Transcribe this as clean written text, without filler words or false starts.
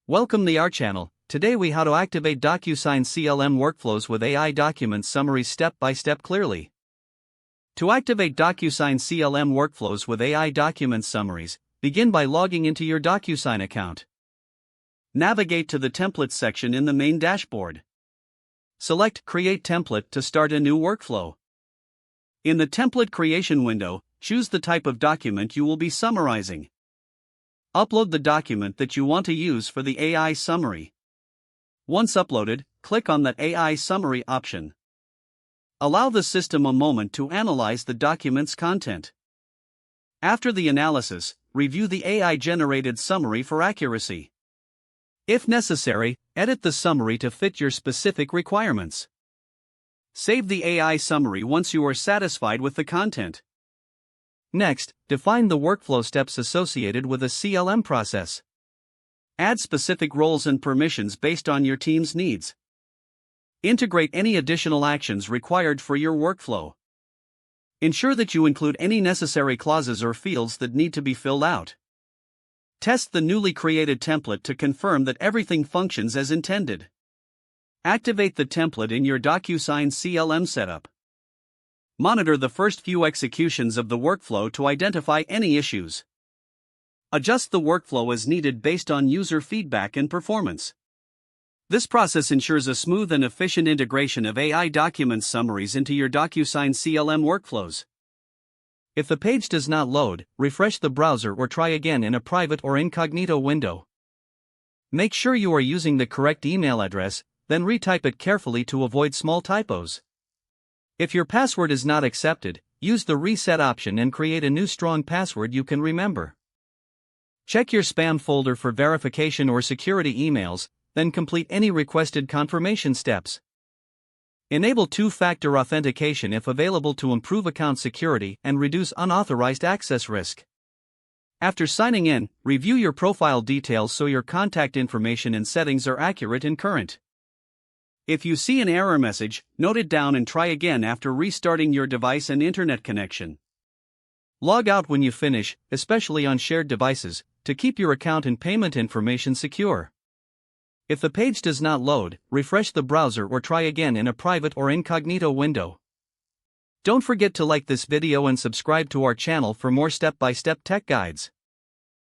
Welcome to our channel. Today we how to activate DocuSign CLM workflows with AI document summaries step by step clearly. To activate DocuSign CLM workflows with AI document summaries, begin by logging into your DocuSign account. Navigate to the Templates section in the main dashboard. Select Create Template to start a new workflow. In the template creation window, choose the type of document you will be summarizing. Upload the document that you want to use for the AI summary. Once uploaded, click on that AI summary option. Allow the system a moment to analyze the document's content. After the analysis, review the AI-generated summary for accuracy. If necessary, edit the summary to fit your specific requirements. Save the AI summary once you are satisfied with the content. Next, define the workflow steps associated with a CLM process. Add specific roles and permissions based on your team's needs. Integrate any additional actions required for your workflow. Ensure that you include any necessary clauses or fields that need to be filled out. Test the newly created template to confirm that everything functions as intended. Activate the template in your DocuSign CLM setup. Monitor the first few executions of the workflow to identify any issues. Adjust the workflow as needed based on user feedback and performance. This process ensures a smooth and efficient integration of AI document summaries into your DocuSign CLM workflows. If the page does not load, refresh the browser or try again in a private or incognito window. Make sure you are using the correct email address, then retype it carefully to avoid small typos. If your password is not accepted, use the reset option and create a new strong password you can remember. Check your spam folder for verification or security emails, then complete any requested confirmation steps. Enable two-factor authentication if available to improve account security and reduce unauthorized access risk. After signing in, review your profile details so your contact information and settings are accurate and current. If you see an error message, note it down and try again after restarting your device and internet connection. Log out when you finish, especially on shared devices, to keep your account and payment information secure. If the page does not load, refresh the browser or try again in a private or incognito window. Don't forget to like this video and subscribe to our channel for more step-by-step tech guides.